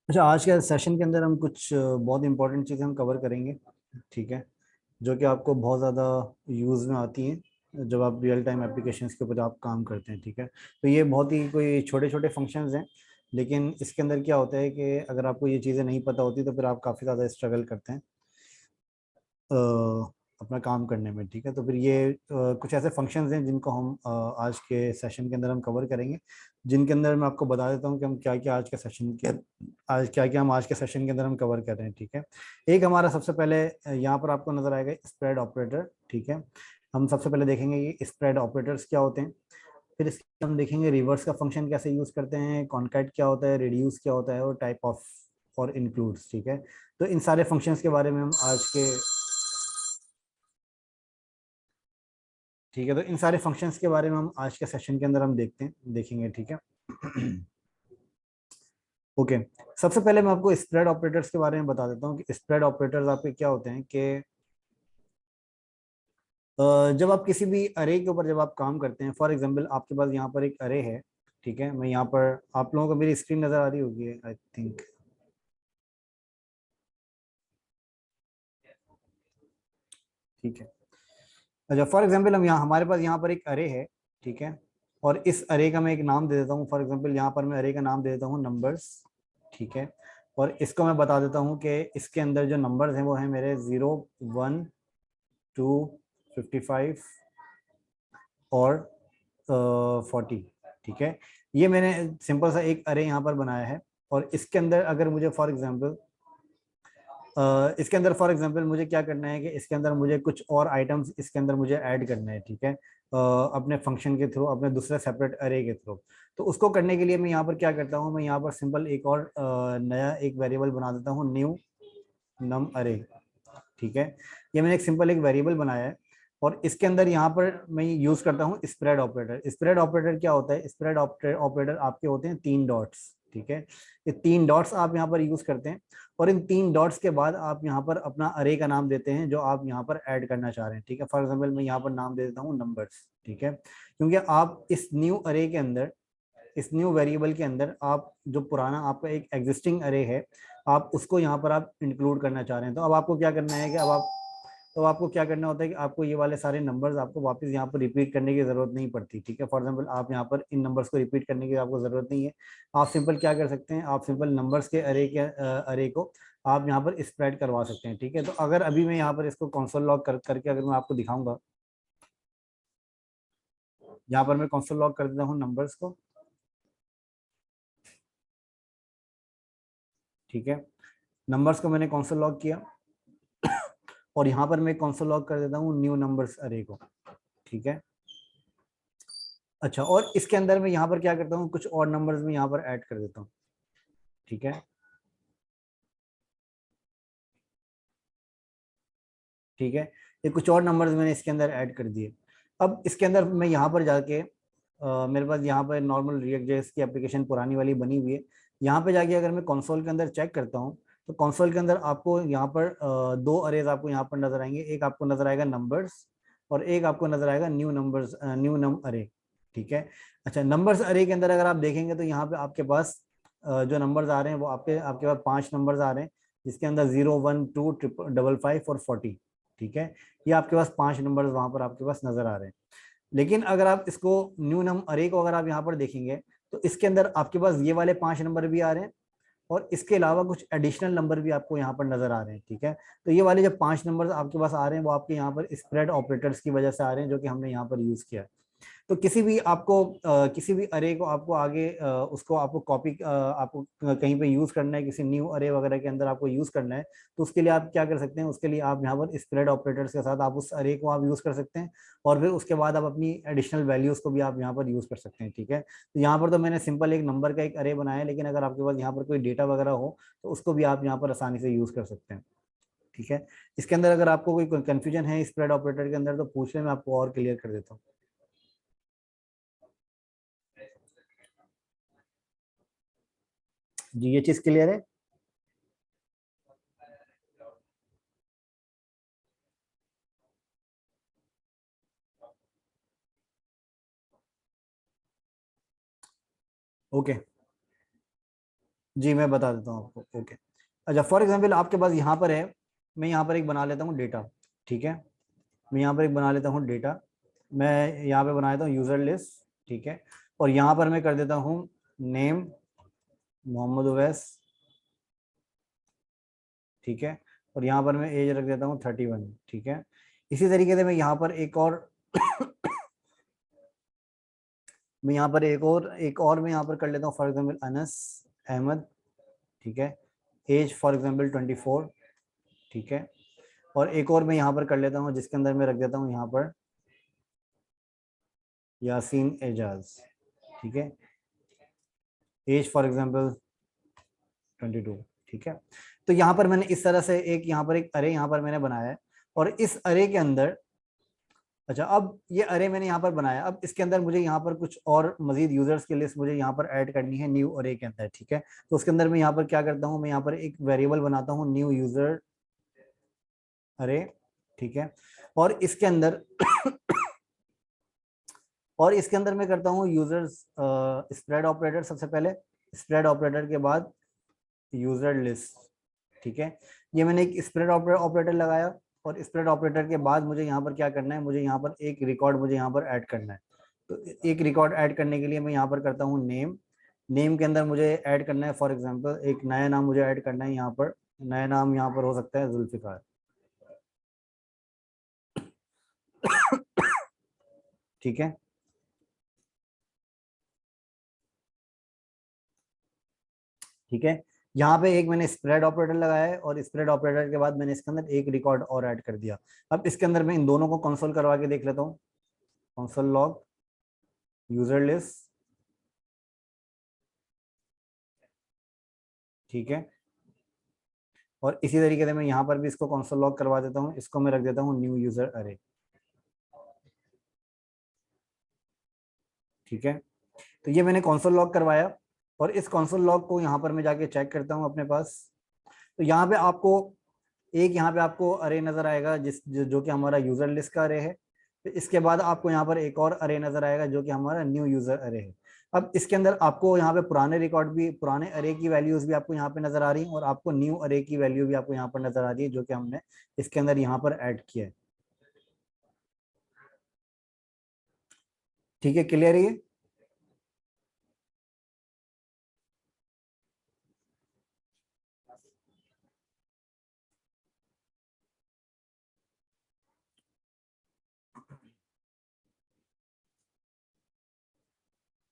अच्छा, आज के सेशन के अंदर हम कुछ बहुत इंपॉर्टेंट चीज़ें हम कवर करेंगे। ठीक है। जो कि आपको बहुत ज़्यादा यूज़ में आती हैं जब आप रियल टाइम एप्लीकेशंस के ऊपर आप काम करते हैं। ठीक है। तो ये बहुत ही कोई छोटे छोटे फंक्शंस हैं, लेकिन इसके अंदर क्या होता है कि अगर आपको ये चीज़ें नहीं पता होती तो फिर आप काफ़ी ज़्यादा स्ट्रगल करते हैं अपना काम करने में। ठीक है। तो फिर ये कुछ ऐसे फंक्शंस हैं जिनको हम आज के सेशन के अंदर हम कवर करेंगे, जिनके अंदर मैं आपको बता देता हूँ कि हम क्या क्या आज के सेशन के अंदर हम कवर कर रहे हैं। ठीक है। एक हमारा सबसे पहले यहाँ पर आपको नजर आएगा स्प्रेड ऑपरेटर। ठीक है। हम सबसे पहले देखेंगे ये स्प्रेड ऑपरेटर्स क्या होते हैं। फिर इसके हम देखेंगे रिवर्स का फंक्शन कैसे यूज करते हैं, कॉन्कैट क्या होता है, रिड्यूस क्या होता है, और टाइप ऑफ और इंक्लूड्स। ठीक है। तो इन सारे फंक्शंस के बारे में हम आज के ठीक है, तो इन सारे फंक्शंस के बारे में हम आज के सेशन के अंदर हम देखेंगे। ठीक है। ओके। सबसे पहले मैं आपको स्प्रेड ऑपरेटर्स के बारे में बता देता हूँ कि स्प्रेड ऑपरेटर्स आपके क्या होते हैं कि जब आप किसी भी अरे के ऊपर जब आप काम करते हैं, फॉर एग्जांपल आपके पास यहाँ पर एक अरे है। ठीक है। मैं यहाँ पर आप लोगों को मेरी स्क्रीन नजर आ रही होगी आई थिंक। ठीक है। अच्छा, फॉर एग्जांपल हम यहाँ हमारे पास यहाँ पर एक अरे है। ठीक है। और इस अरे का मैं एक नाम दे देता हूँ, फॉर एग्जांपल यहाँ पर मैं अरे का नाम दे देता हूँ नंबर्स। ठीक है। और इसको मैं बता देता हूँ कि इसके अंदर जो नंबर्स हैं वो हैं मेरे 0, 1, 2, 55 और 40। ठीक है। ये मैंने सिंपल सा एक अरे यहाँ पर बनाया है। और इसके अंदर अगर मुझे इसके अंदर फॉर एग्जांपल मुझे क्या करना है कि इसके अंदर मुझे कुछ और आइटम्स इसके अंदर मुझे ऐड करना है। ठीक है। अपने फंक्शन के थ्रू, अपने दूसरे सेपरेट अरे के थ्रू। तो उसको करने के लिए मैं यहाँ पर क्या करता हूँ, मैं यहाँ पर सिंपल एक और नया एक वेरिएबल बना देता हूँ, न्यू नम अरे। ठीक है। ये मैंने एक सिंपल एक वेरिएबल बनाया है। और इसके अंदर यहाँ पर मैं यूज करता हूँ स्प्रेड ऑपरेटर। स्प्रेड ऑपरेटर क्या होता है, स्प्रेड ऑपरेटर आपके होते हैं 3 डॉट्स। ठीक है। ये 3 डॉट्स आप यहाँ पर यूज करते हैं। और इन 3 डॉट्स के बाद आप यहाँ पर अपना अरे का नाम देते हैं जो आप यहाँ पर ऐड करना चाह रहे हैं। ठीक है। फॉर एग्जाम्पल मैं यहाँ पर नाम दे देता हूँ नंबर्स। ठीक है। क्योंकि आप इस न्यू अरे के अंदर, इस न्यू वेरिएबल के अंदर आप जो पुराना आपका एक एग्जिस्टिंग अरे है, आप उसको यहाँ पर आप इंक्लूड करना चाह रहे हैं। तो अब आपको क्या करना है कि तो आपको क्या करना होता है कि आपको ये वाले सारे नंबर्स आपको वापस यहाँ पर रिपीट करने की जरूरत नहीं पड़ती। ठीक है। फॉर एग्जांपल आप यहाँ पर इन नंबर्स को रिपीट करने की आपको जरूरत नहीं है। आप सिंपल क्या कर सकते हैं, आप सिंपल नंबर्स के अरे को आप यहाँ पर स्प्रेड करवा सकते हैं। ठीक है। तो अगर अभी मैं यहाँ पर इसको कंसोल लॉग करके अगर मैं आपको दिखाऊंगा, यहाँ पर मैं कंसोल लॉग कर देता हूँ नंबर्स को। ठीक है। नंबर्स को मैंने कंसोल लॉग किया। और यहाँ पर मैं कंसोल लॉग कर देता हूँ न्यू नंबर्स अरे को। ठीक है। अच्छा, और इसके अंदर मैं यहाँ पर क्या करता हूँ, कुछ और नंबर्स में यहाँ पर ऐड कर देता हूँ। ठीक है। ठीक है। ये कुछ और नंबर्स मैंने इसके अंदर ऐड कर दिए। अब इसके अंदर मैं यहाँ पर जाके मेरे पास यहाँ पर नॉर्मल रिएक्ट जेएस की एप्लीकेशन पुरानी वाली बनी हुई है। यहाँ पे जाके अगर मैं कंसोल के अंदर चेक करता हूँ, तो कंसोल के अंदर आपको यहाँ पर 2 अरेज आपको यहाँ पर नजर आएंगे। एक आपको नजर आएगा नंबर्स, और एक आपको नजर आएगा न्यू नंबर्स, न्यू नम अरे। ठीक है। अच्छा, नंबर्स अरे के अंदर अगर आप देखेंगे तो यहाँ पे आपके पास जो नंबर्स आ रहे हैं वो आपके आपके पास 5 नंबर्स आ रहे हैं, जिसके अंदर 0, 1, 2, 55, 40। ठीक है। ये आपके पास 5 नंबर वहां पर आपके पास नजर आ रहे हैं। लेकिन अगर आप इसको न्यू नम अरे को अगर आप यहाँ पर देखेंगे, तो इसके अंदर आपके पास ये वाले 5 नंबर भी आ रहे हैं, और इसके अलावा कुछ एडिशनल नंबर भी आपको यहाँ पर नजर आ रहे हैं। ठीक है। तो ये वाले जो 5 नंबर आपके पास आ रहे हैं वो आपके यहाँ पर स्प्रेड ऑपरेटर्स की वजह से आ रहे हैं, जो कि हमने यहाँ पर यूज किया है। तो किसी भी आपको किसी भी अरे को आपको आगे उसको आपको कॉपी आपको कहीं पे यूज करना है, किसी न्यू अरे वगैरह के अंदर आपको यूज करना है, तो उसके लिए आप क्या कर सकते हैं, उसके लिए आप यहाँ पर स्प्रेड ऑपरेटर्स के साथ आप उस अरे को आप यूज कर सकते हैं। और फिर उसके बाद आप अपनी एडिशनल वैल्यूज को भी आप यहाँ पर यूज कर सकते हैं। ठीक है। तो यहाँ पर तो मैंने सिंपल एक नंबर का एक अरे बनाया है, लेकिन अगर आपके पास यहाँ पर कोई डेटा वगैरह हो तो उसको भी आप यहाँ पर आसानी से यूज कर सकते हैं। ठीक है। इसके अंदर अगर आपको कोई कंफ्यूजन है स्प्रेड ऑपरेटर के अंदर तो पूछ ले, मैं आपको और क्लियर कर देता हूँ। जी, ये चीज क्लियर है। ओके। जी मैं बता देता हूँ आपको। ओके, अच्छा फॉर एग्जांपल आपके पास यहाँ पर है, मैं यहाँ पर एक बना लेता हूँ डेटा, ठीक है। मैं यहाँ पर एक बना लेता हूँ डेटा, मैं यहाँ पे बना देता हूँ यूजर लिस्ट, ठीक है। और यहाँ पर मैं कर देता हूँ नेम मोहम्मद उवैस, ठीक है। और यहाँ पर मैं एज रख देता हूँ 31, ठीक है। इसी तरीके से मैं यहाँ पर एक और मैं यहाँ पर एक और मैं यहाँ पर कर लेता हूँ, फॉर एग्जाम्पल अनस अहमद, ठीक है। एज फॉर एग्जाम्पल 24, ठीक है। और एक और मैं यहाँ पर कर लेता हूँ जिसके अंदर मैं रख देता हूँ यहाँ पर यासीन एजाज, ठीक है। एज फॉर एग्जाम्पल 22, ठीक है। तो यहाँ पर मैंने इस तरह से एक यहाँ पर एक अरे यहाँ पर मैंने बनाया है। और इस अरे के अंदर, अच्छा अब ये अरे मैंने यहाँ पर बनाया, अब इसके अंदर मुझे यहाँ पर कुछ और मजीद यूजर्स की लिस्ट मुझे यहाँ पर ऐड करनी है न्यू अरे के अंदर, ठीक है। तो उसके अंदर मैं यहाँ पर क्या करता हूँ, मैं यहाँ पर एक वेरिएबल बनाता हूँ न्यू यूजर अरे, ठीक है। और इसके अंदर और इसके अंदर मैं करता हूँ यूजर्स स्प्रेड ऑपरेटर, सबसे पहले स्प्रेड ऑपरेटर के बाद यूजर लिस्ट, ठीक है। ये मैंने एक स्प्रेड ऑपरेटर लगाया। और स्प्रेड ऑपरेटर के बाद मुझे यहाँ पर क्या करना है, मुझे यहाँ पर एक रिकॉर्ड मुझे यहाँ पर ऐड करना है। तो एक रिकॉर्ड ऐड करने के लिए मैं यहाँ पर करता हूँ नेम, नेम के अंदर मुझे ऐड करना है फॉर एग्जांपल एक नया नाम मुझे ऐड करना है यहाँ पर, नया नाम यहाँ पर हो सकता है जुल्फिकार, ठीक है। ठीक है, यहाँ पे एक मैंने स्प्रेड ऑपरेटर लगाया है और स्प्रेड ऑपरेटर के बाद मैंने इसके अंदर एक रिकॉर्ड और ऐड कर दिया। अब इसके अंदर मैं इन दोनों को कंसोल करवा के देख लेता हूँ, कंसोल लॉग यूजर लिस्ट, ठीक है। और इसी तरीके से मैं यहाँ पर भी इसको कंसोल लॉग करवा देता हूँ, इसको मैं रख देता हूँ न्यू यूजर अरे, ठीक है। तो ये मैंने कंसोल लॉग करवाया। और इस कंसोल लॉग को यहाँ पर मैं जाके चेक करता हूँ अपने पास। तो यहाँ पे आपको एक यहाँ पे आपको अरे नजर आएगा जो कि हमारा यूजर लिस्ट का अरे है। तो इसके बाद आपको यहाँ पर एक और अरे नजर आएगा जो कि हमारा न्यू यूजर अरे है। अब इसके अंदर आपको यहाँ पे पुराने रिकॉर्ड भी, पुराने अरे की वैल्यूज भी आपको यहाँ पे नजर आ रही है और आपको न्यू अरे की वैल्यू भी आपको यहाँ पर नजर आ रही है जो कि हमने इसके अंदर यहाँ पर ऐड किया है, ठीक है। क्लियर है ये?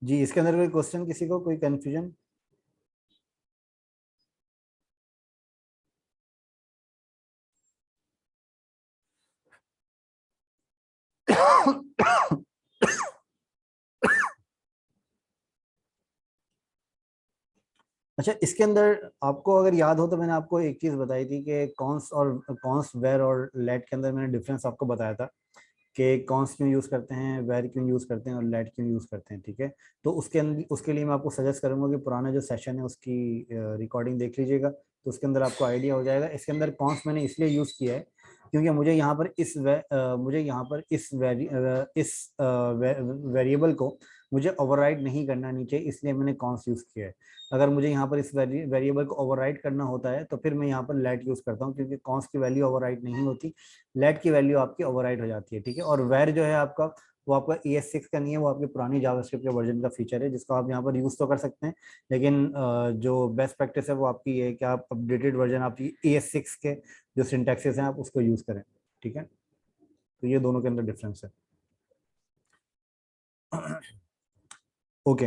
जी, इसके अंदर कोई क्वेश्चन, किसी को कोई कंफ्यूजन? अच्छा, इसके अंदर आपको अगर याद हो तो मैंने आपको एक चीज बताई थी कि कॉन्स वेर और लेट के अंदर मैंने डिफरेंस आपको बताया था कि कॉन्स क्यों यूज करते हैं, वेर क्यों यूज करते हैं और लेट क्यों यूज करते हैं, ठीक है। तो उसके लिए मैं आपको सजेस्ट करूंगा कि पुराना जो सेशन है उसकी रिकॉर्डिंग देख लीजिएगा, तो उसके अंदर आपको आइडिया हो जाएगा। इसके अंदर कॉन्स मैंने इसलिए यूज किया है क्योंकि मुझे यहाँ पर मुझे यहाँ पर इस वेरिएबल को मुझे ओवरराइड नहीं करना नीचे, इसलिए मैंने कॉन्स यूज किया है। अगर मुझे यहाँ पर इस वेरिएबल को ओवरराइड करना होता है तो फिर मैं यहाँ पर लेट यूज करता हूँ, क्योंकि कॉन्स की वैल्यू ओवरराइड नहीं होती, लेट की वैल्यू आपकी ओवरराइड हो जाती है, ठीक है। और वेर जो है आपका, वो आपका ES6 का नहीं है, वो आपकी पुरानी जावास्क्रिप्ट के वर्जन का फीचर है जिसको आप यहाँ पर यूज तो कर सकते हैं। लेकिन जो बेस्ट प्रैक्टिस है वो आपकी है कि आप अपडेटेड वर्जन आपकी ES6 के जो सिंटैक्सेस हैं आप उसको यूज करें, ठीक है। तो ये दोनों के अंदर डिफरेंस है। ओके,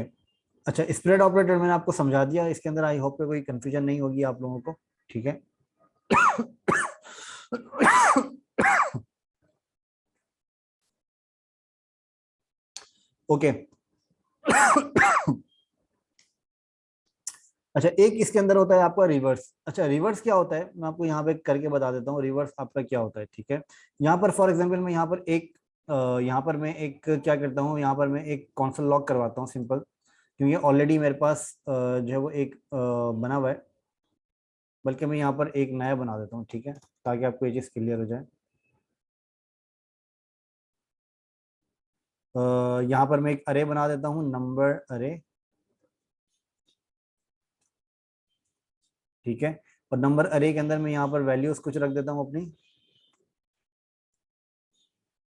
अच्छा स्प्रेड ऑपरेटर मैंने आपको समझा दिया, इसके अंदर आई होप कोई कंफ्यूजन नहीं होगी आप लोगों को, ठीक है। ओके, अच्छा एक इसके अंदर होता है आपका रिवर्स। अच्छा रिवर्स क्या होता है मैं आपको यहाँ पे करके बता देता हूँ, रिवर्स आपका क्या होता है, ठीक है। यहाँ पर फॉर एग्जांपल मैं यहाँ पर मैं एक क्या करता हूँ, यहाँ पर मैं एक कॉन्सोल लॉग करवाता हूँ सिंपल, क्योंकि ऑलरेडी मेरे पास जो है वो एक बना हुआ है। बल्कि मैं यहाँ पर एक नया बना देता हूँ, ठीक है, ताकि आपको ये चीज़ क्लियर हो जाए। यहाँ पर मैं एक अरे बना देता हूँ, नंबर अरे, ठीक है। और नंबर अरे के अंदर मैं यहाँ पर वैल्यूज कुछ रख देता हूँ अपनी,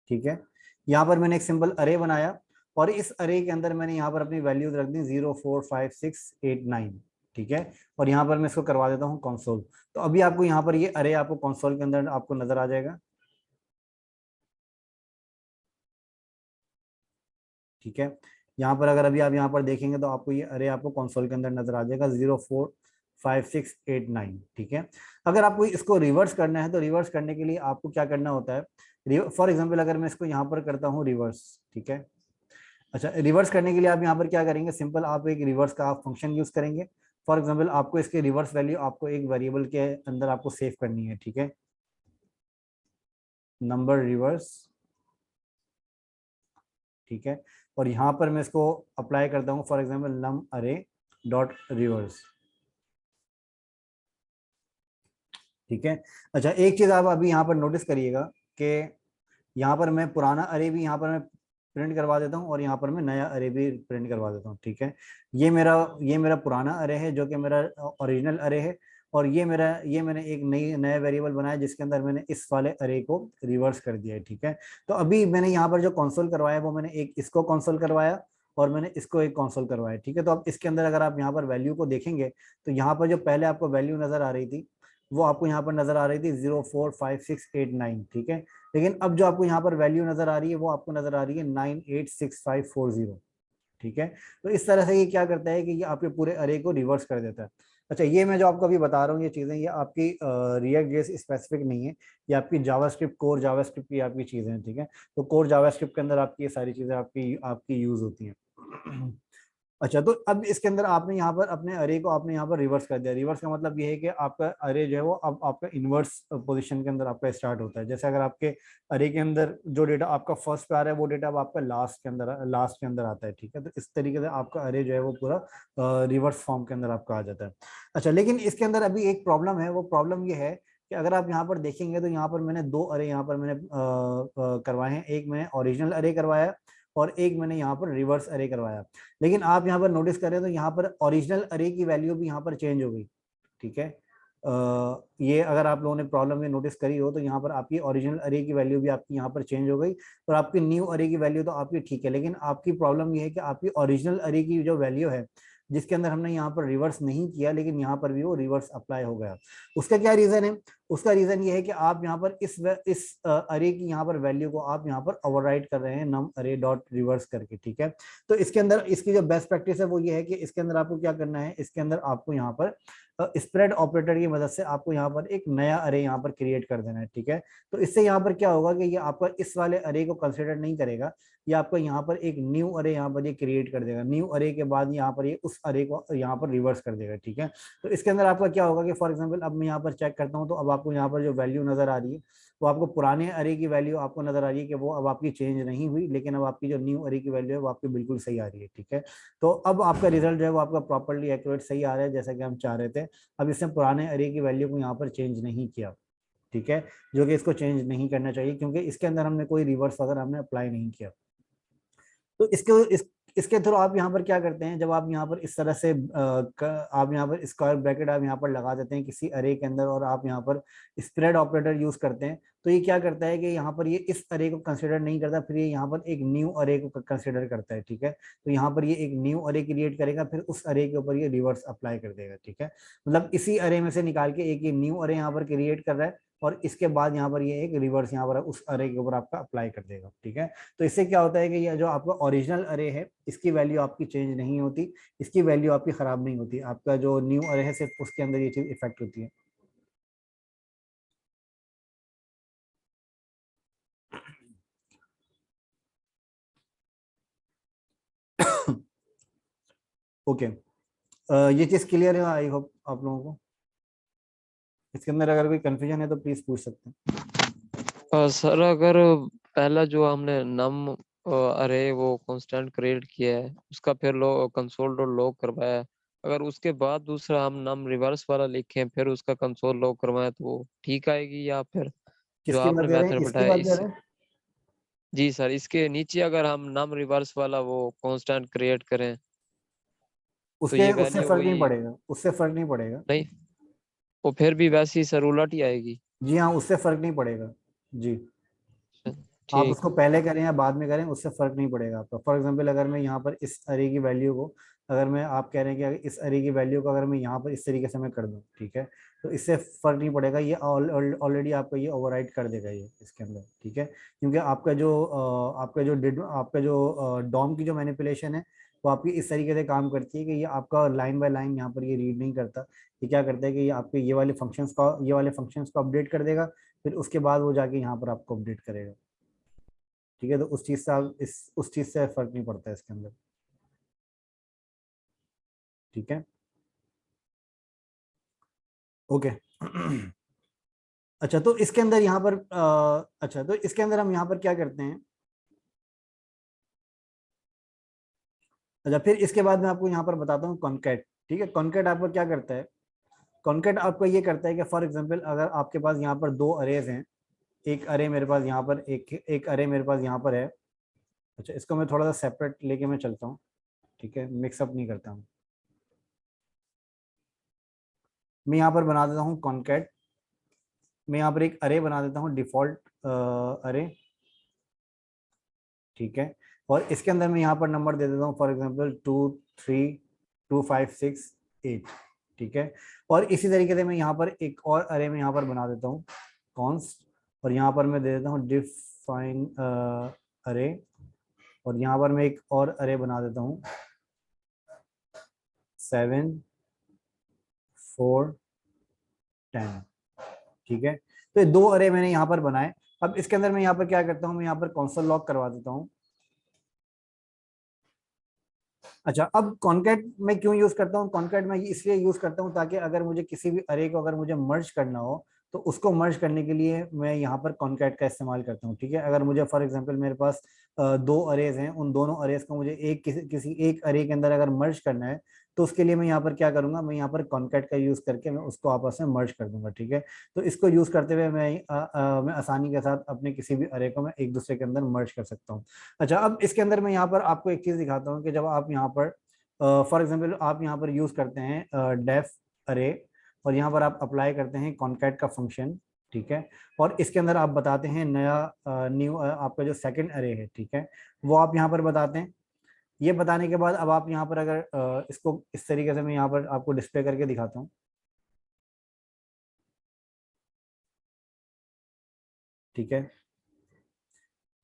ठीक है। यहाँ पर मैंने एक सिंपल अरे बनाया और इस अरे के अंदर मैंने यहाँ पर अपनी वैल्यूज रख दी 0 4 5 6 8 9, ठीक है। और यहाँ पर मैं इसको करवा देता हूँ कंसोल। तो अभी आपको यहाँ पर ये अरे आपको कंसोल के अंदर आपको नजर आ जाएगा, ठीक है। यहाँ पर अगर अभी आप यहाँ पर देखेंगे तो आपको ये अरे आपको कंसोल के अंदर नजर आ जाएगा 0 4 5 6 8 9, ठीक है। अगर आपको इसको रिवर्स करना है तो रिवर्स करने के लिए आपको क्या करना होता है, फॉर एग्जाम्पल अगर मैं इसको यहाँ पर करता हूँ रिवर्स, ठीक है। अच्छा, रिवर्स करने के लिए आप यहाँ पर क्या करेंगे, सिंपल आप एक रिवर्स का आप फंक्शन यूज करेंगे। फॉर एग्जाम्पल आपको इसके रिवर्स वैल्यू आपको एक वेरिएबल के अंदर आपको सेव करनी है, ठीक है। नंबर रिवर्स, ठीक है। और यहाँ पर मैं इसको अप्लाई करता हूँ, फॉर एग्जाम्पल नम अरे डॉट रिवर्स, ठीक है। अच्छा, एक चीज आप अभी यहाँ पर नोटिस करिएगा कि यहाँ पर मैं पुराना अरे भी यहाँ पर मैं प्रिंट करवा देता हूँ और यहाँ पर मैं नया अरे भी प्रिंट करवा देता हूँ, ठीक है। ये मेरा पुराना अरे है जो कि मेरा ओरिजिनल अरे है। और ये मैंने एक नया वेरिएबल बनाया जिसके अंदर मैंने इस वाले अरे को रिवर्स कर दिया है, ठीक है। तो अभी मैंने यहाँ पर जो कंसोल करवाया वो मैंने एक इसको कंसोल करवाया और मैंने इसको एक कंसोल करवाया, ठीक है। तो अब इसके अंदर अगर आप यहाँ पर वैल्यू को देखेंगे तो यहाँ पर जो पहले आपको वैल्यू नजर आ रही थी वो आपको यहाँ पर नजर आ रही थी 0 4 5 6 8 9, ठीक है। लेकिन अब जो आपको यहाँ पर वैल्यू नजर आ रही है वो आपको नजर आ रही है 986540, ठीक है। तो इस तरह से ये क्या करता है कि ये आपके पूरे अरे को रिवर्स कर देता है। अच्छा, ये मैं जो आपको अभी बता रहा हूँ ये चीजें ये आपकी रिएक्ट जेएस स्पेसिफिक नहीं है, ये आपकी जावास्क्रिप्ट कोर जावास्क्रिप्ट की आपकी चीजें हैं, ठीक है। तो कोर जावास्क्रिप्ट के अंदर आपकी ये सारी चीजें आपकी आपकी यूज होती हैं। अच्छा, तो अब इसके अंदर आपने यहाँ पर अपने अरे को आपने यहाँ पर रिवर्स कर दिया। रिवर्स का मतलब ये है कि आपका अरे जो है वो अब आपका इनवर्स पोजीशन के अंदर आपका स्टार्ट होता है। जैसे अगर आपके अरे के अंदर जो डेटा आपका फर्स्ट पे आ रहा है वो डेटा अब आपका लास्ट के अंदर आता है, ठीक है। तो इस तरीके से आपका अरे जो है वो पूरा रिवर्स फॉर्म के अंदर आपका आ जाता है। अच्छा, लेकिन इसके अंदर अभी एक प्रॉब्लम है, वो प्रॉब्लम ये है कि अगर आप यहाँ पर देखेंगे तो यहाँ पर मैंने दो अरे यहाँ पर मैंने करवाए हैं। एक मैंने ओरिजिनल अरे करवाया और एक मैंने यहाँ पर रिवर्स अरे करवाया। लेकिन आप यहाँ पर नोटिस करें तो यहाँ पर ओरिजिनल अरे की वैल्यू भी यहाँ पर चेंज हो गई, ठीक है। ये अगर आप लोगों ने प्रॉब्लम में नोटिस करी हो तो यहाँ पर आपकी ओरिजिनल अरे की वैल्यू भी आपकी यहाँ पर चेंज हो गई और आपकी न्यू अरे की वैल्यू तो आपकी ठीक है। लेकिन आपकी प्रॉब्लम ये है कि आपकी ओरिजिनल अरे की जो वैल्यू है जिसके अंदर हमने यहाँ पर रिवर्स नहीं किया लेकिन यहाँ पर भी वो रिवर्स अप्लाई हो गया। उसका क्या रीजन है, उसका रीजन ये है कि आप यहाँ पर इस अरे की यहाँ पर वैल्यू को आप यहाँ पर ओवरराइड कर रहे हैं नम अरे डॉट रिवर्स करके, ठीक है। तो इसके अंदर इसकी जो बेस्ट प्रैक्टिस है वो ये है कि इसके अंदर आपको क्या करना है, इसके अंदर आपको यहाँ पर स्प्रेड ऑपरेटर की मदद से आपको यहाँ पर एक नया अरे यहाँ पर क्रिएट कर देना है, ठीक है। तो इससे यहाँ पर क्या होगा कि ये आपका इस वाले अरे को कंसिडर नहीं करेगा, ये आपको यहाँ पर एक न्यू अरे यहाँ पर ये क्रिएट कर देगा। न्यू अरे के बाद यहाँ पर ये उस अरे को यहाँ पर रिवर्स कर देगा, ठीक है। तो इसके अंदर आपका क्या होगा कि फॉर एग्जाम्पल अब मैं यहाँ पर चेक करता हूँ तो अब आपको यहाँ पर जो वैल्यू नजर आ रही है वो आपको पुराने अरे की वैल्यू आपको नजर आ रही है कि वो अब आपकी चेंज नहीं हुई, लेकिन अब आपकी जो न्यू अरे की वैल्यू है वो आपकी बिल्कुल सही आ रही है, ठीक है। तो अब आपका रिजल्ट जो है वो आपका प्रॉपर्ली एक्यूरेट सही आ रहा है जैसा कि हम चाह रहे थे। अब इसने पुराने अरे की वैल्यू को यहाँ पर चेंज नहीं किया, ठीक है, जो कि इसको चेंज नहीं करना चाहिए क्योंकि इसके अंदर हमने कोई रिवर्स वगैरह हमने अप्लाई नहीं किया। तो इसके थ्रू आप यहाँ पर क्या करते हैं, जब आप यहाँ पर इस तरह से आप यहाँ पर स्क्वायर ब्रैकेट आप यहाँ पर लगा देते हैं किसी अरे के अंदर और आप यहाँ पर स्प्रेड ऑपरेटर यूज करते हैं तो ये क्या करता है कि यहाँ पर ये इस अरे को कंसिडर नहीं करता, फिर ये यहाँ पर एक न्यू अरे को कंसिडर करता है, ठीक है। तो यहाँ पर ये एक न्यू अरे क्रिएट करेगा फिर उस अरे के ऊपर ये रिवर्स अप्लाई कर देगा, ठीक है। मतलब इसी अरे में से निकाल के एक ये न्यू अरे यहाँ पर क्रिएट कर रहा है और इसके बाद यहाँ पर ये एक रिवर्स यहाँ पर उस अरे के ऊपर आपका अप्लाई कर देगा, ठीक है। तो इससे क्या होता है कि ये जो आपका ओरिजिनल अरे है इसकी वैल्यू आपकी चेंज नहीं होती, इसकी वैल्यू आपकी खराब नहीं होती, आपका जो न्यू अरे है सिर्फ उसके अंदर ये चीज इफेक्ट होती है। ओके, ये चीज क्लियर है आई होप आप लोगों को। इसके अंदर अगर कोई कंफ्यूजन है तो प्लीज पूछ सकते हैं। सर अगर पहला जो हमने नम अरे वो कांस्टेंट क्रिएट किया है उसका फिर कंसोल डॉट लॉग करवाया है, अगर उसके बाद दूसरा हम नम रिवर्स वाला लिखें फिर उसका कंसोल लॉग करवाएं तो वो ठीक आएगी या फिर जो किसकी बात आपने कर रहे हैं, मेथड इसकी बताया बात कर इस। रहे हैं। जी सर, इसके नीचे अगर हम नम रिवर्स वाला वो कांस्टेंट क्रिएट करें तो उसके ये उससे वैल्यू फर्क नहीं वही पड़ेगा, उससे फर्क नहीं पड़ेगा। नहीं। वो फिर भी वैसी सर उलट ही आएगी। जी हाँ, उससे फर्क नहीं पड़ेगा जी। आप ठीक उसको है। पहले करें या बाद में करें, उससे फर्क नहीं पड़ेगा आपका। फॉर एग्जांपल अगर मैं यहाँ पर इस अरे की वैल्यू को, अगर मैं, आप कह रहे हैं कि अगर इस अरे की वैल्यू को अगर मैं यहाँ पर इस तरीके से मैं कर दूँ, ठीक है, तो इससे फर्क नहीं पड़ेगा, ये ऑलरेडी आपका ये ओवरराइड कर देगा ये इसके अंदर, ठीक है। क्योंकि आपका जो डॉम की जो मैनिपुलेशन है वो आपकी इस तरीके से काम करती है कि ये आपका लाइन बाय लाइन यहाँ पर ये रीड नहीं करता। ये क्या करता है कि ये आपके ये वाले फंक्शंस को अपडेट कर देगा, फिर उसके बाद वो जाके यहाँ पर आपको अपडेट करेगा, ठीक है। तो उस चीज से आप इस उस चीज से फर्क नहीं पड़ता है इसके अंदर, ठीक है। ओके। अच्छा, तो इसके अंदर यहाँ पर अच्छा, तो इसके अंदर हम यहाँ पर क्या करते हैं। अच्छा, फिर इसके बाद मैं आपको यहाँ पर बताता हूँ कॉन्कैट, ठीक है। कॉन्कैट आपका क्या करता है, कॉन्कैट आपका ये करता है कि फॉर एग्जांपल अगर आपके पास यहाँ पर दो अरेज हैं, एक अरे मेरे पास यहाँ पर, एक अरे मेरे पास यहाँ पर है। अच्छा, इसको मैं थोड़ा सा सेपरेट लेके मैं चलता हूँ, ठीक है, मिक्सअप नहीं करता हूँ। मैं यहाँ पर बना देता हूँ कॉन्कैट, मैं यहाँ पर एक अरे बना देता हूँ डिफॉल्ट अरे, ठीक है। और इसके अंदर मैं यहाँ पर नंबर दे देता हूँ फॉर एग्जांपल 2 3 2 5 6 8, ठीक है। और इसी तरीके से मैं यहाँ पर एक और अरे में यहाँ पर बना देता हूँ कॉन्स्ट, और यहाँ पर मैं दे देता हूँ डिफाइन अरे, और यहाँ पर मैं एक और अरे बना देता हूँ 7 4 10, ठीक है। तो ये दो अरे मैंने यहाँ पर बनाए। अब इसके अंदर मैं यहाँ पर क्या करता हूँ, मैं यहाँ पर कंसोल लॉग करवा देता हूँ। अच्छा, अब कॉन्कैट मैं क्यों यूज करता हूँ, कॉन्कैट मैं इसलिए यूज करता हूँ ताकि अगर मुझे किसी भी अरे को अगर मुझे मर्ज करना हो तो उसको मर्ज करने के लिए मैं यहाँ पर कॉन्कैट का इस्तेमाल करता हूँ, ठीक है। अगर मुझे फॉर एग्जांपल मेरे पास दो अरेज हैं, उन दोनों अरेज को मुझे किसी एक अरे के अंदर अगर मर्ज करना है, तो उसके लिए मैं यहाँ पर क्या करूंगा, मैं यहाँ पर कॉन्कैट का यूज करके मैं उसको आपस में मर्ज कर दूंगा, ठीक है। तो इसको यूज करते हुए मैं आसानी के साथ अपने किसी भी अरे को मैं एक दूसरे के अंदर मर्ज कर सकता हूँ। अच्छा, अब इसके अंदर मैं यहाँ पर आपको एक चीज दिखाता हूँ कि जब आप यहाँ पर फॉर एग्जांपल आप यहाँ पर यूज करते हैं डेफ अरे, और यहाँ पर आप अप्लाई करते हैं कॉन्कैट का फंक्शन, ठीक है। और इसके अंदर आप बताते हैं नया न्यू आपका जो सेकंड अरे है, ठीक है, वो आप यहाँ पर बताते हैं। ये बताने के बाद अब आप यहाँ पर अगर इसको इस तरीके से मैं यहाँ पर आपको डिस्प्ले करके दिखाता हूँ, ठीक है।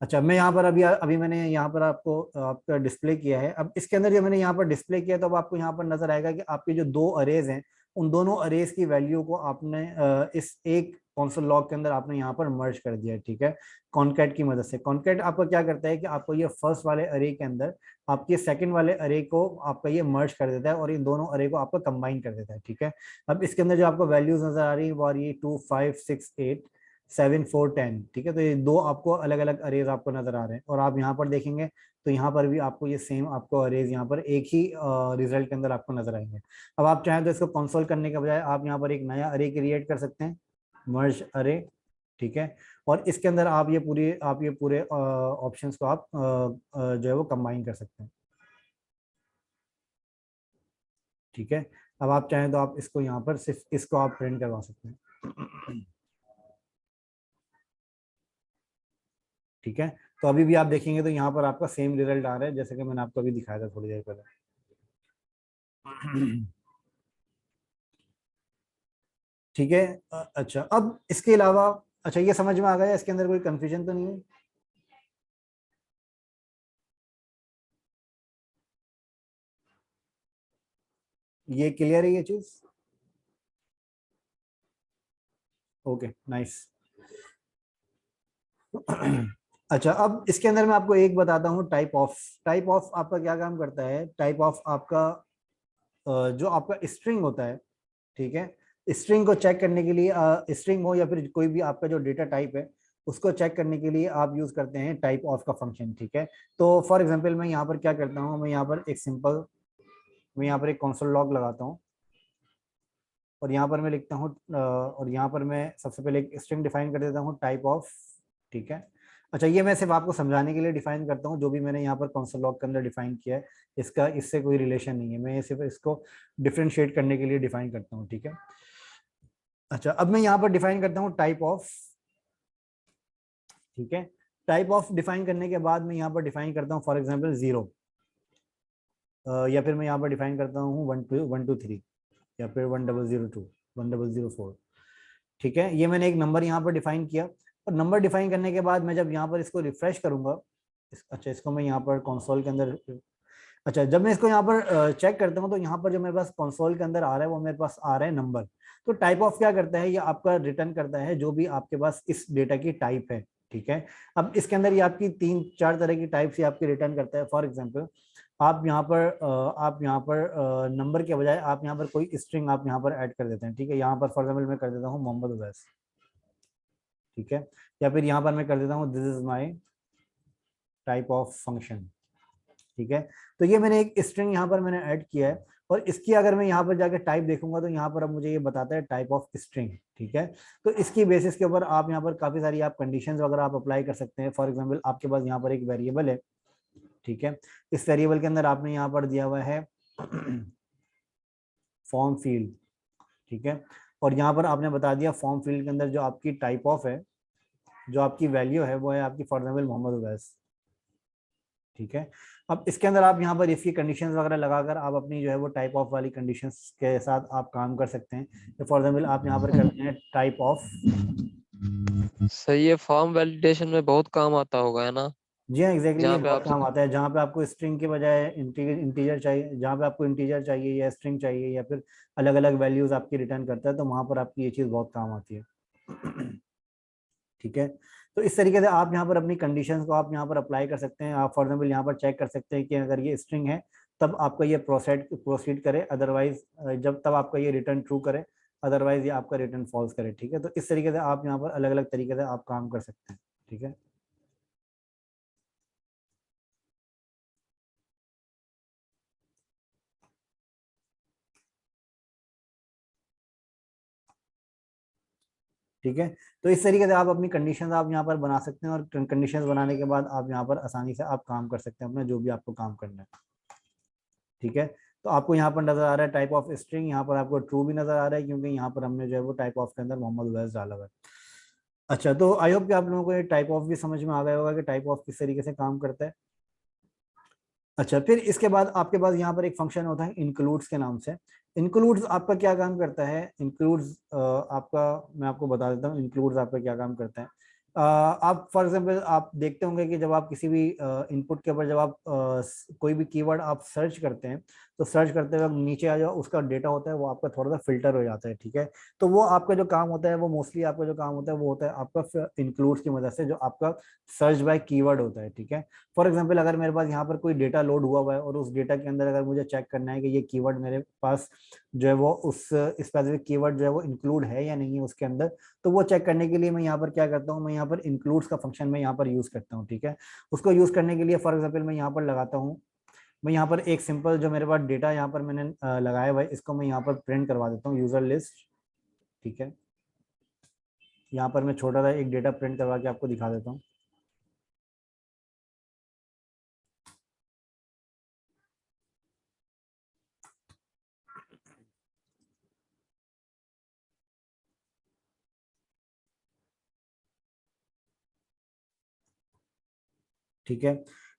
अच्छा, मैं यहाँ पर अभी अभी मैंने यहाँ पर आपको आपका डिस्प्ले किया है। अब इसके अंदर जो मैंने यहाँ पर डिस्प्ले किया, तो अब आपको यहाँ पर नजर आएगा कि आपके जो दो अरेज हैं, उन दोनों अरेज की वैल्यू को आपने इस एक कॉन्सोल लॉग के अंदर आपने यहाँ पर मर्ज कर दिया है, ठीक है, कॉन्कैट की मदद से। कॉन्कैट आपका क्या करता है कि आपको ये फर्स्ट वाले अरे के अंदर आपके सेकंड वाले अरे को आपका ये मर्ज कर देता है, और इन दोनों अरे को आपका कंबाइन कर देता है, ठीक है। अब इसके अंदर जो आपको वैल्यूज नजर आ रही है वो आ रही है 2 5 6 8 7 4 10, ठीक है। तो ये दो आपको अलग अलग अरेज आपको नजर आ रहे हैं, और आप यहाँ पर देखेंगे तो यहाँ पर भी आपको ये सेम आपको अरेज यहाँ पर एक ही रिजल्ट के अंदर आपको नजर आएंगे। अब आप चाहें तो इसको कंसोल करने के बजाय आप यहाँ पर एक नया अरे क्रिएट कर सकते हैं, मर्ज अरे, ठीक है। और इसके अंदर आप ये पूरे ऑप्शंस को आप जो है वो कंबाइन कर सकते हैं, ठीक है। अब आप चाहें तो आप इसको यहाँ पर सिर्फ इसको आप प्रिंट करवा सकते हैं, ठीक है। तो अभी भी आप देखेंगे तो यहाँ पर आपका सेम रिजल्ट आ रहा है जैसे कि मैंने आपको अभी दिखाया था थोड़ी देर पहले। ठीक है। अच्छा, अब इसके अलावा, अच्छा ये समझ में आ गया, इसके अंदर कोई कंफ्यूजन तो नहीं है। ये क्लियर है ये चीज। Okay, nice. अच्छा, अब इसके अंदर मैं आपको एक बताता हूँ टाइप ऑफ। टाइप ऑफ आपका क्या काम करता है, टाइप ऑफ आपका जो आपका स्ट्रिंग होता है, ठीक है, स्ट्रिंग को चेक करने के लिए, स्ट्रिंग हो या फिर कोई भी आपका जो डेटा टाइप है उसको चेक करने के लिए आप यूज करते हैं टाइप ऑफ का फंक्शन, ठीक है। तो फॉर एग्जांपल मैं यहाँ पर क्या करता हूँ, मैं यहाँ पर एक कंसोल लॉग लगाता हूँ, और यहाँ पर मैं लिखता हूँ और यहाँ पर मैं सबसे पहले एक स्ट्रिंग डिफाइन कर देता हूँ टाइप ऑफ, ठीक है। अच्छा, ये मैं सिर्फ आपको समझाने के लिए डिफाइन करता हूँ, जो भी मैंने यहाँ पर कंसोल लॉग के अंदर डिफाइन किया है इसका इससे कोई रिलेशन नहीं है, मैं सिर्फ इसको डिफ्रेंशिएट करने के लिए डिफाइन करता हूँ, ठीक है। अच्छा, अब मैं यहाँ पर डिफाइन करता हूँ टाइप ऑफ, ठीक है। टाइप ऑफ डिफाइन करने के बाद मैं यहाँ पर डिफाइन करता हूँ फॉर एग्जाम्पल 0, या फिर मैं यहाँ पर डिफाइन करता हूँ 1 2 1 2 3, या फिर 1002 1004, ठीक है। ये मैंने एक नंबर यहाँ पर डिफाइन किया, और नंबर डिफाइन करने के बाद मैं जब यहाँ पर इसको रिफ्रेश करूंगा, अच्छा इसको मैं यहाँ पर कंसोल के अंदर, अच्छा जब मैं इसको यहाँ पर चेक करता हूँ तो यहाँ पर जो मेरे पास कंसोल के अंदर आ रहा है वो मेरे पास आ रहा है नंबर। तो टाइप ऑफ क्या करता है, ये आपका रिटर्न करता है जो भी आपके पास इस डेटा की टाइप है, ठीक है। अब इसके अंदर ये आपकी 3 4 तरह की टाइप से आपकी रिटर्न करता है। फॉर एग्जाम्पल आप यहाँ पर नंबर के बजाय आप यहाँ पर कोई स्ट्रिंग आप यहाँ पर ऐड कर देते हैं, ठीक है। यहाँ पर फॉर एग्जाम्पल मैं कर देता हूँ मोहम्मद उवैस, ठीक है। या फिर यहाँ पर मैं कर देता हूँ this is my type of function, ठीक है। तो ये मैंने एक स्ट्रिंग यहाँ पर मैंने ऐड किया है, और इसकी अगर मैं यहाँ पर जाकर टाइप देखूंगा तो यहाँ पर अब मुझे ये बताता है टाइप ऑफ स्ट्रिंग, ठीक है। तो इसकी बेसिस के ऊपर आप यहाँ पर काफी सारी आप कंडीशंस वगैरह आप अप्लाई कर सकते हैं। फॉर एग्जांपल आपके पास यहाँ पर एक वेरिएबल है, ठीक है। इस वेरिएबल के अंदर आपने यहाँ पर दिया हुआ है फॉर्म फील्ड, ठीक है। और यहाँ पर आपने बता दिया फॉर्म फील्ड के अंदर जो आपकी टाइप ऑफ है, जो आपकी वैल्यू है वो है आपकी फॉर एग्जाम्पल मोहम्मद उवैस, ठीक है। अब इसके अंदर आप यहाँ पर इसकी कंडीशंस वगैरह लगाकर आप अपनी जो है वो टाइप ऑफ वाली कंडीशंस के साथ आप काम कर सकते हैं। तो फॉर एग्जाम्पल आप यहाँ पर करते हैं टाइप ऑफ, सही है, फॉर्म वैलिडेशन में बहुत काम आता होगा, है ना? जी हाँ एग्जैक्टली, ये जहाँ पे बहुत आप काम आता है। जहाँ पे आपको स्ट्रिंग के बजाय इंटीजर चाहिए, जहाँ पे आपको इंटीजर चाहिए या स्ट्रिंग चाहिए या फिर अलग अलग वैल्यूज आपकी रिटर्न करता है, तो वहाँ पर आपकी ये चीज़ बहुत काम आती है। ठीक है। तो इस तरीके से आप यहाँ पर अपनी कंडीशंस को आप यहाँ पर अप्लाई कर सकते हैं। आप फॉर एग्जाम्पल यहाँ पर चेक कर सकते हैं कि अगर ये स्ट्रिंग है तब आपका ये प्रोसीड करे, अदरवाइज जब तब आपका ये रिटर्न ट्रू करे, अदरवाइज ये आपका रिटर्न फॉल्स करे, ठीक है। तो इस तरीके से आप यहाँ पर अलग अलग तरीके से आप काम कर सकते हैं, ठीक है। ठीक है। तो इस तरीके से आप अपनी कंडीशंस आप यहाँ पर बना सकते हैं, और कंडीशंस बनाने के बाद आप यहाँ पर आसानी से आप काम कर सकते हैं अपना जो भी आपको काम करना है, ठीक है। तो आपको यहाँ पर नजर आ रहा है टाइप ऑफ स्ट्रिंग, यहाँ पर आपको ट्रू भी नजर आ रहा है क्योंकि यहाँ पर हमने जो है वो टाइप ऑफ के अंदर मोहम्मद उवैस डाला हुआ है। अच्छा, तो आई होप कि आप लोगों को ये टाइप ऑफ भी समझ में आ गया होगा कि टाइप ऑफ किस तरीके से काम करता है। अच्छा, फिर इसके बाद आपके पास यहाँ पर एक फंक्शन होता है इंक्लूड्स के नाम से। इंक्लूड्स आपका क्या काम करता है, इंक्लूड्स आपका, मैं आपको बता देता हूँ इंक्लूड्स आपका क्या काम करता है। आप फॉर एग्जांपल आप देखते होंगे कि जब आप किसी भी इनपुट के ऊपर जब आप कोई भी कीवर्ड आप सर्च करते हैं, तो सर्च करते वक्त नीचे आ जाओ उसका डेटा होता है वो आपका थोड़ा सा फिल्टर हो जाता है, ठीक है। तो वो आपका जो काम होता है वो मोस्टली आपका जो काम होता है वो होता है आपका इंक्लूड्स की मदद से, जो आपका सर्च बाय कीवर्ड होता है, ठीक है। फॉर एग्जाम्पल अगर मेरे पास यहाँ पर कोई डेटा लोड हुआ हुआ है और उस डेटा के अंदर अगर मुझे चेक करना है कि ये कीवर्ड मेरे पास जो है वो उस स्पेसिफिक कीवर्ड जो है वो इंक्लूड है या नहीं है उसके अंदर, तो वो चेक करने के लिए मैं यहाँ पर क्या करता हूँ, मैं यहाँ पर इंक्लूड्स का फंक्शन मैं यहाँ पर यूज करता हूँ, ठीक है। उसको यूज करने के लिए फॉर एग्जाम्पल मैं यहाँ पर लगाता हूँ, मैं यहाँ पर एक सिंपल जो मेरे पास डेटा यहाँ पर मैंने लगाया हुआ है इसको मैं यहाँ पर प्रिंट करवा देता हूँ यूजर लिस्ट, ठीक है। यहाँ पर मैं छोटा सा एक डेटा प्रिंट करवा के आपको दिखा देता हूँ। ठीक है,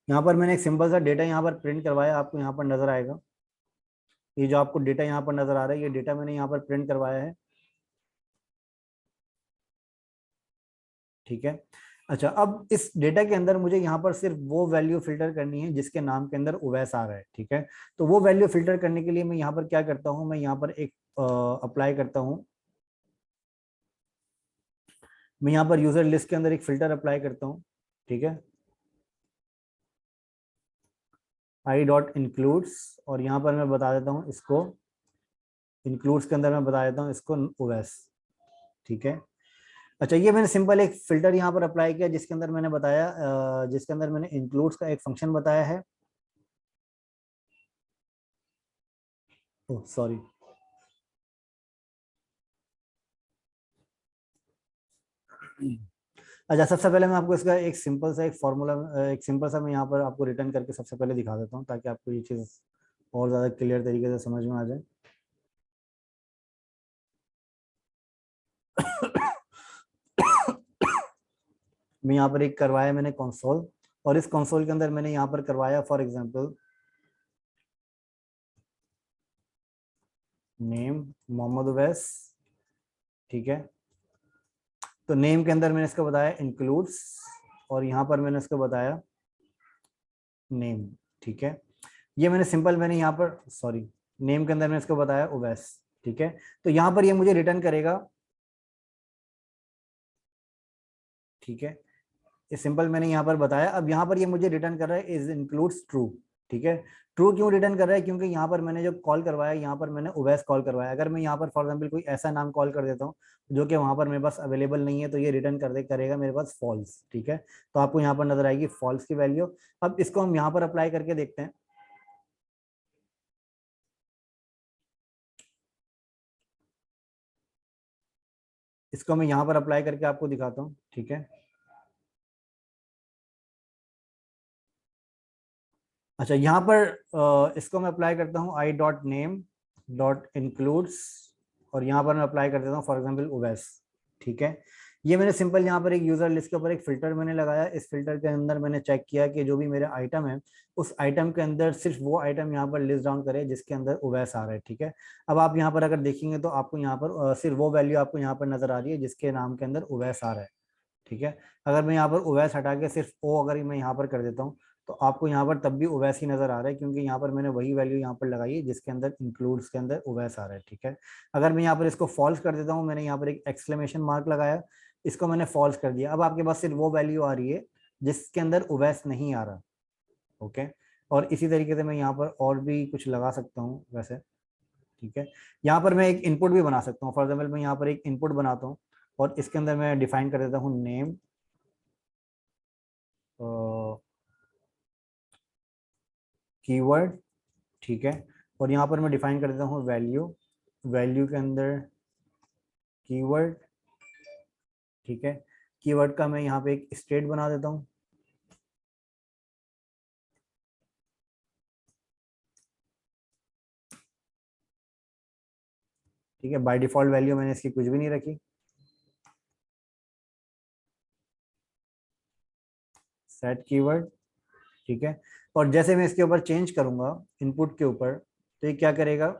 यहाँ पर मैंने एक सिंपल सा डेटा यहाँ पर प्रिंट करवाया, आपको यहाँ पर नजर आएगा। ये जो आपको डेटा यहाँ पर नजर आ रहा है ये डेटा मैंने यहाँ पर प्रिंट करवाया है, ठीक है। अच्छा, अब इस डेटा के अंदर मुझे यहाँ पर सिर्फ वो वैल्यू फिल्टर करनी है जिसके नाम के अंदर उवैस आ रहा है, ठीक है। तो वो वैल्यू फिल्टर करने के लिए मैं यहाँ पर क्या करता हूँ, मैं यहाँ पर एक अप्लाई करता हूँ, मैं यहाँ पर यूजर लिस्ट के अंदर एक फिल्टर अप्लाई करता हूँ, ठीक है, आई डॉट इंक्लूड्स, और यहाँ पर मैं बता देता हूँ इसको इंक्लूड्स के अंदर मैं बता देता हूँ इसको उवैस, ठीक है। अच्छा, ये मैंने सिंपल एक फिल्टर यहाँ पर अप्लाई किया जिसके अंदर मैंने बताया जिसके अंदर मैंने इंक्लूड्स का एक फंक्शन बताया है, ओह सॉरी। अच्छा, सबसे पहले मैं आपको इसका एक सिंपल सा एक फॉर्मूला, एक सिंपल सा मैं यहाँ पर आपको रिटर्न करके सबसे पहले दिखा देता हूँ ताकि आपको ये चीज़ और ज़्यादा क्लियर तरीके से समझ में आ जाए। मैं यहाँ पर एक करवाया मैंने कंसोल, और इस कंसोल के अंदर मैंने यहाँ पर करवाया for example name Mohammed Uvais, ठीक है। तो नेम के अंदर मैंने इसको बताया इंक्लूड्स, और यहाँ पर मैंने इसको बताया नेम, ठीक है। ये मैंने सिंपल मैंने यहाँ पर सॉरी नेम के अंदर मैंने इसको बताया उवैस, ठीक है। तो यहाँ पर ये मुझे रिटर्न करेगा, ठीक है। ये सिंपल मैंने यहाँ पर बताया। अब यहाँ पर ये मुझे रिटर्न कर रहा है इज इंक्लूड्स ट्रू, ठीक है। ट्रू क्यों रिटर्न कर रहा है? क्योंकि यहाँ पर मैंने जो कॉल करवाया, यहाँ पर मैंने उवैस कॉल करवाया। अगर मैं यहाँ पर फॉर एग्जांपल कोई ऐसा नाम कॉल कर देता हूँ जो कि वहां पर मेरे पास अवेलेबल नहीं है, तो ये रिटर्न करेगा मेरे पास फॉल्स, ठीक है। तो आपको यहाँ पर नजर आएगी फॉल्स की वैल्यू। अब इसको हम यहाँ पर अप्लाई करके देखते हैं। इसको मैं यहाँ पर अप्लाई करके आपको दिखाता हूँ, ठीक है। अच्छा, यहाँ पर इसको मैं अप्लाई करता हूँ I dot name dot includes, और यहाँ पर मैं अप्लाई कर देता हूँ फॉर एग्जाम्पल उवैस, ठीक है। ये मैंने सिंपल यहाँ पर एक यूजर लिस्ट के ऊपर एक फिल्टर मैंने लगाया। इस फिल्टर के अंदर मैंने चेक किया कि जो भी मेरे आइटम है, उस आइटम के अंदर सिर्फ वो आइटम यहाँ पर लिस्ट डाउन करे जिसके अंदर उवैस आ रहा है, ठीक है। अब आप यहाँ पर अगर देखेंगे तो आपको यहाँ पर सिर्फ वो वैल्यू आपको यहाँ पर नजर आ रही है जिसके नाम के अंदर उवैस आ रहा है, ठीक है। अगर मैं यहाँ पर उवैस हटा के सिर्फ ओ अगर मैं यहाँ पर कर देता हूँ, तो आपको यहाँ पर तब भी उवैस ही नजर आ रहा है, क्योंकि यहाँ पर मैंने वही वैल्यू यहाँ पर लगाई है जिसके अंदर इंक्लूड्स के अंदर उवैस आ रहा है, ठीक है। अगर मैं यहाँ पर इसको फॉल्स कर देता हूँ, मैंने यहाँ पर एक एक्सक्लेमेशन मार्क लगाया, इसको मैंने फॉल्स कर दिया। अब आपके पास सिर्फ वो वैल्यू आ रही है जिसके अंदर उवैस नहीं आ रहा, ओके। और इसी तरीके से मैं यहाँ पर और भी कुछ लगा सकता हूँ वैसे, ठीक है। यहाँ पर मैं एक इनपुट भी बना सकता हूँ। फॉर एग्जाम्पल मैं यहाँ पर एक इनपुट बनाता हूँ, और इसके अंदर मैं डिफाइन कर देता हूँ नेम कीवर्ड, ठीक है। और यहाँ पर मैं डिफाइन कर देता हूँ वैल्यू, वैल्यू के अंदर कीवर्ड, ठीक है। कीवर्ड का मैं यहाँ पे एक स्टेट बना देता हूँ, ठीक है। बाय डिफॉल्ट वैल्यू मैंने इसकी कुछ भी नहीं रखी, सेट कीवर्ड, ठीक है। और जैसे मैं इसके ऊपर चेंज करूंगा इनपुट के ऊपर, तो ये क्या करेगा,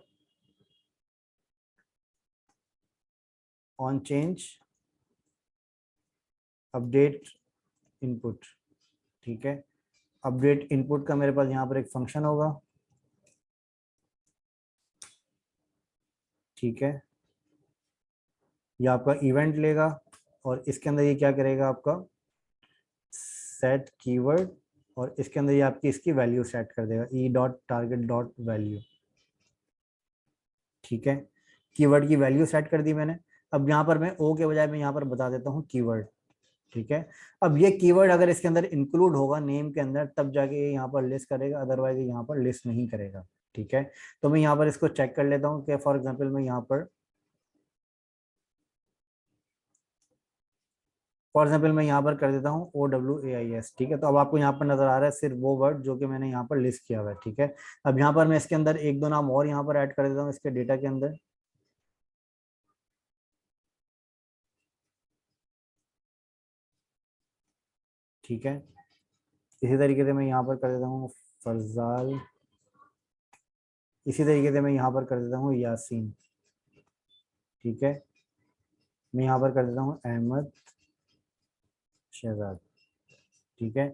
ऑन चेंज अपडेट इनपुट, ठीक है। अपडेट इनपुट का मेरे पास यहाँ पर एक फंक्शन होगा, ठीक है। ये आपका इवेंट लेगा, और इसके अंदर ये क्या करेगा आपका सेट कीवर्ड, और इसके अंदर ये आपकी इसकी वैल्यू सेट कर देगा E dot target dot value, ठीक है। कीवर्ड की वैल्यू सेट कर दी मैंने। अब यहाँ पर मैं ओ के बजाय मैं यहाँ पर बता देता हूँ कीवर्ड, ठीक है। अब ये कीवर्ड अगर इसके अंदर इंक्लूड होगा नेम के अंदर, तब जाके ये यहाँ पर लिस्ट करेगा, अदरवाइज यहाँ पर लिस्ट नहीं करेगा, ठीक है। तो मैं यहाँ पर इसको चेक कर लेता हूँ कि फॉर एग्जाम्पल मैं यहाँ पर मैं यहाँ पर कर देता हूँ OWAIS, ठीक है। तो अब आपको यहाँ पर नजर आ रहा है सिर्फ वो वर्ड जो कि मैंने यहाँ पर लिस्ट किया हुआ है, ठीक है। अब यहाँ पर मैं इसके अंदर एक दो नाम और यहाँ पर ऐड कर देता हूँ इसके डेटा के अंदर, ठीक है। इसी तरीके से मैं यहाँ पर कर देता हूँ फरजाल, इसी तरीके से मैं यहाँ पर कर देता हूँ यासीन, ठीक है। मैं यहाँ पर कर देता हूँ अहमद शहजाद, ठीक है।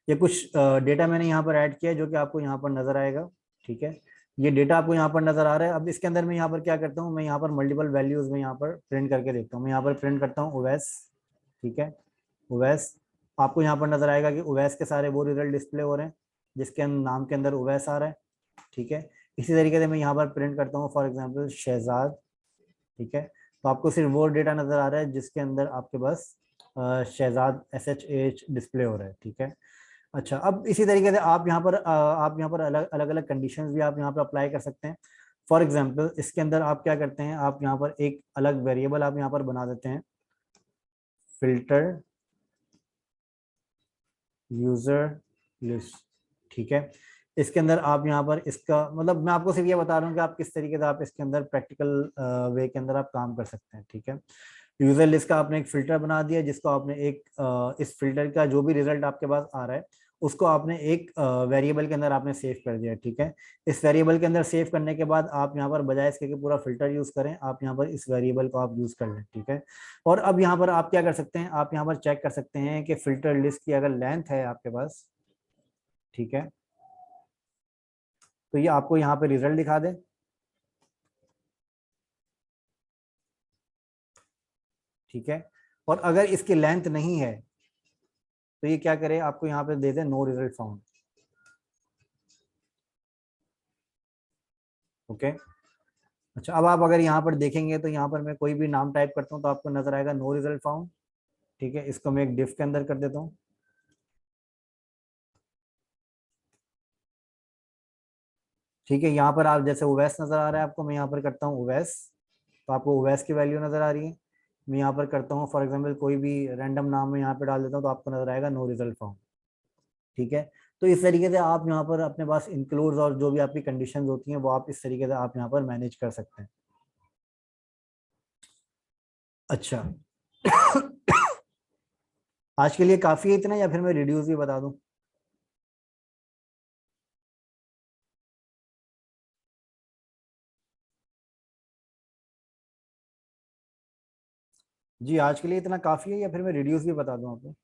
ये कुछ डेटा मैंने यहाँ पर ऐड किया है जो कि आपको यहाँ पर नजर आएगा, ठीक है। ये डेटा आपको यहाँ पर नजर आ रहा है। अब इसके अंदर मैं यहाँ पर क्या करता हूँ, मैं यहाँ पर मल्टीपल वैल्यूज में यहाँ पर प्रिंट करके देखता हूँ। मैं यहाँ पर प्रिंट करता हूँ उवैस, ठीक है। उवैस, आपको यहाँ पर नजर आएगा कि उवैस के सारे वो रिजल्ट डिस्प्ले हो रहे हैं जिसके नाम के अंदर उवैस आ रहा है, ठीक है। इसी तरीके से मैं यहाँ पर प्रिंट करता हूँ फॉर एग्जाम्पल शहजाद, ठीक है। तो आपको सिर्फ वो डेटा नजर आ रहा है जिसके अंदर आपके पास शहजाद SHAH डिस्प्ले हो रहा है, ठीक है। अच्छा, अब इसी तरीके से आप यहाँ पर अलग अलग अलग कंडीशंस भी आप यहाँ पर अप्लाई कर सकते हैं। फॉर एग्जांपल इसके अंदर आप क्या करते हैं, आप यहाँ पर एक अलग वेरिएबल आप यहाँ पर बना देते हैं, फिल्टर यूजर लिस्ट, ठीक है। इसके अंदर आप यहाँ पर इसका मतलब मैं आपको सिर्फ ये बता रहा हूँ कि आप किस तरीके से आप इसके अंदर प्रैक्टिकल वे के अंदर आप काम कर सकते हैं, ठीक है। यूजर लिस्ट का आपने एक फिल्टर बना दिया, जिसको आपने एक इस फिल्टर का जो भी रिजल्ट आपके पास आ रहा है उसको आपने एक वेरिएबल के अंदर आपने सेव कर दिया, ठीक है। इस वेरिएबल के अंदर सेव करने के बाद आप यहाँ पर बजाय इसके कि पूरा फिल्टर यूज करें, आप यहाँ पर इस वेरिएबल को आप यूज कर लें, ठीक है। और अब यहाँ पर आप क्या कर सकते हैं, आप यहाँ पर चेक कर सकते हैं कि फिल्टर लिस्ट की अगर लेंथ है आपके पास, ठीक है, तो ये आपको यहाँ पे रिजल्ट दिखा दे, ठीक है। और अगर इसकी लेंथ नहीं है तो ये क्या करे, आपको यहाँ पे दे दे नो रिजल्ट फाउंड। ओके। अच्छा, अब आप अगर यहाँ पर देखेंगे तो यहाँ पर मैं कोई भी नाम टाइप करता हूँ तो आपको नजर आएगा नो रिजल्ट फाउंड, ठीक है। इसको मैं एक डिफ के अंदर कर देता हूँ, ठीक है। यहाँ पर आप जैसे ओवैस नजर आ रहा है आपको, मैं यहाँ पर करता हूँ ओवैस, तो आपको ओवैस की वैल्यू नजर आ रही है। मैं यहाँ पर करता हूँ फॉर एग्जाम्पल कोई भी रैंडम नाम में यहाँ पे डाल देता हूँ तो आपको नजर आएगा नो रिजल्ट फाउंड, ठीक है। तो इस तरीके से आप यहाँ पर अपने पास इंक्लूड और जो भी आपकी कंडीशंस होती हैं वो आप इस तरीके से आप यहाँ पर मैनेज कर सकते हैं। अच्छा आज के लिए काफी है इतना, या फिर मैं रिड्यूस भी बता दूं? जी आज के लिए इतना काफी है, या फिर मैं रिड्यूस भी बता दूं आपको?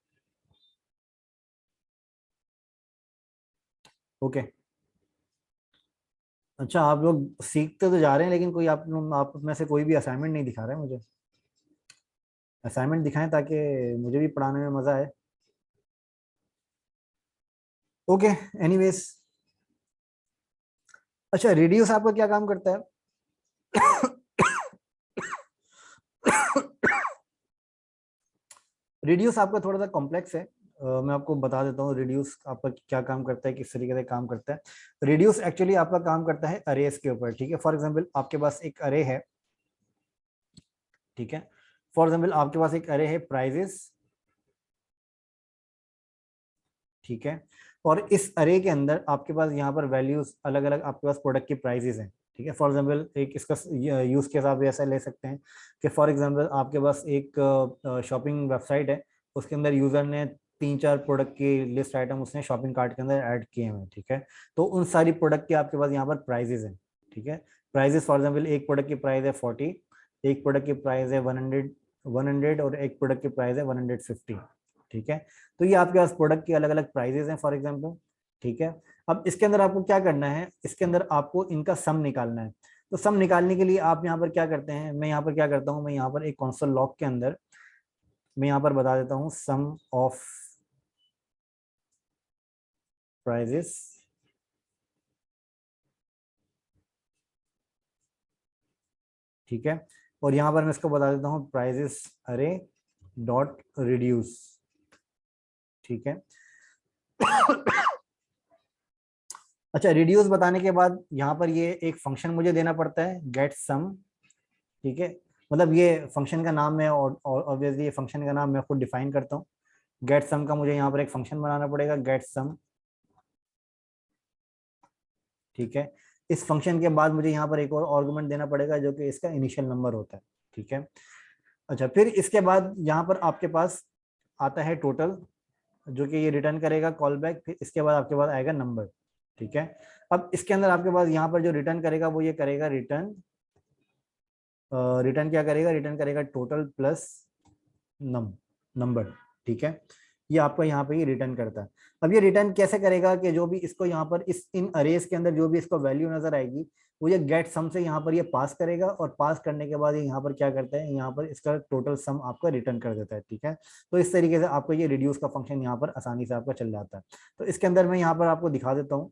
ओके। अच्छा, आप लोग सीखते तो जा रहे हैं लेकिन कोई आप में से कोई भी असाइनमेंट नहीं दिखा रहा है मुझे। असाइनमेंट दिखाएं ताकि मुझे भी पढ़ाने में मजा आए। Okay, anyways. अच्छा, रिड्यूस आपका क्या काम करता है? रिड्यूस आपका थोड़ा सा कॉम्प्लेक्स है, मैं आपको बता देता हूँ रिड्यूस आपका क्या काम करता है, किस तरीके से काम करता है। रिड्यूस एक्चुअली आपका काम करता है अरेज के ऊपर, ठीक है। फॉर एग्जांपल आपके पास एक अरे है, ठीक है। फॉर एग्जांपल आपके पास एक अरे है प्राइजेस, ठीक है। और इस अरे के अंदर आपके पास यहाँ पर वैल्यूज अलग अलग आपके पास प्रोडक्ट की प्राइजेस हैं, ठीक है। फॉर एग्जांपल एक इसका यूज के हिसाब से ऐसा ले सकते हैं कि फॉर एग्जांपल आपके पास एक शॉपिंग वेबसाइट है, उसके अंदर यूजर ने 3-4 प्रोडक्ट की लिस्ट आइटम उसने शॉपिंग कार्ट के अंदर ऐड किए हैं, ठीक है। तो उन सारी प्रोडक्ट के आपके पास यहाँ पर प्राइजेस हैं, ठीक है। प्राइजेस फॉर एग्जाम्पल एक प्रोडक्ट की प्राइस है 40, एक प्रोडक्ट की प्राइस है 100 और एक प्रोडक्ट की प्राइस है 150, ठीक है। तो ये आपके पास प्रोडक्ट की अलग अलग प्राइजेस हैं फॉर एग्जांपल, ठीक है। अब इसके अंदर आपको क्या करना है, इसके अंदर आपको इनका सम निकालना है। तो सम निकालने के लिए आप यहाँ पर क्या करते हैं, मैं यहाँ पर क्या करता हूँ, मैं यहाँ पर एक कॉन्सोल लॉग के अंदर मैं यहाँ पर बता देता हूँ सम ऑफ प्राइजेस, ठीक है। और यहाँ पर मैं इसको बता देता हूँ प्राइजेस अरे डॉट रिड्यूस, ठीक है। अच्छा, रिड्यूस बताने के बाद यहाँ पर ये एक फंक्शन मुझे देना पड़ता है गेट सम, ठीक है। मतलब ये फंक्शन का नाम है और ऑब्वियसली ये फंक्शन का नाम मैं खुद डिफाइन करता हूँ। गेट सम का मुझे यहाँ पर एक फंक्शन बनाना पड़ेगा गेट सम, ठीक है। इस फंक्शन के बाद मुझे यहाँ पर एक और आर्गुमेंट देना पड़ेगा जो कि इसका इनिशियल नंबर होता है, ठीक है। अच्छा, फिर इसके बाद यहाँ पर आपके पास आता है टोटल, जो कि ये रिटर्न करेगा कॉल बैक, फिर इसके बाद आपके पास आएगा नंबर, ठीक है। अब इसके अंदर आपके पास यहाँ पर जो रिटर्न करेगा वो ये करेगा रिटर्न, रिटर्न क्या करेगा, रिटर्न करेगा टोटल प्लस नंबर, ठीक है। ये आपको यहाँ पे ये रिटर्न करता है। अब ये रिटर्न कैसे करेगा कि जो भी इसको यहाँ पर इस इन अरेज के अंदर जो भी इसको वैल्यू नजर आएगी वो ये गेट सम से यहाँ पर ये पास करेगा, और पास करने के बाद ये यहाँ पर क्या करता है, यहाँ पर इसका टोटल सम आपका रिटर्न कर देता है, ठीक है। तो इस तरीके से आपको ये रिड्यूस का फंक्शन यहाँ पर आसानी से आपका चल जाता है। तो इसके अंदर मैं यहाँ पर आपको दिखा देता हूँ,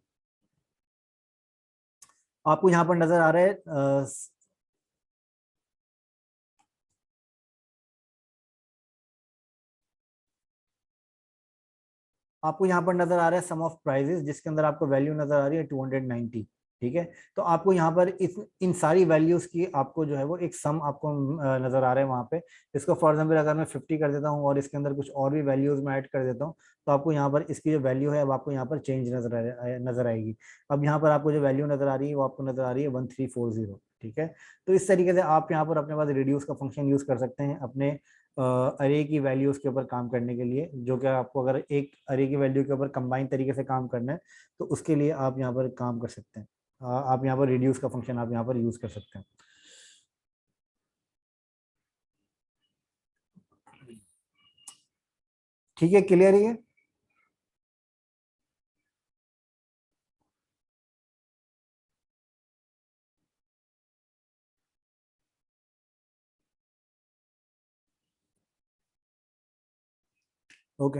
आपको यहाँ पर नजर आ रहा है आपको यहाँ पर नजर आ रहा है सम ऑफ प्राइजेस, जिसके अंदर आपको वैल्यू नजर आ रही है 290, ठीक है। तो आपको यहाँ पर इन सारी वैल्यूज की आपको जो है वो एक सम आपको नजर आ रहा है वहाँ पे। इसको फॉर एग्जाम्पल अगर मैं 50 कर देता हूँ और इसके अंदर कुछ और भी वैल्यूज में ऐड कर देता हूँ तो आपको यहाँ पर इसकी जो वैल्यू है अब आपको यहाँ पर चेंज नजर आएगी। अब यहाँ पर आपको जो वैल्यू नजर आ रही है वो आपको नजर आ रही है 1340, ठीक है। तो इस तरीके से आप यहाँ पर अपने पास रिड्यूस का फंक्शन यूज कर सकते हैं अपने अरे की वैल्यूज के ऊपर काम करने के लिए, जो कि आपको अगर एक अरे की वैल्यू के ऊपर कंबाइन तरीके से काम करना है तो उसके लिए आप यहाँ पर काम कर सकते हैं। आप यहाँ पर रिड्यूस का फंक्शन आप यहाँ पर यूज कर सकते हैं। ठीक है, क्लियर है ये? ओके।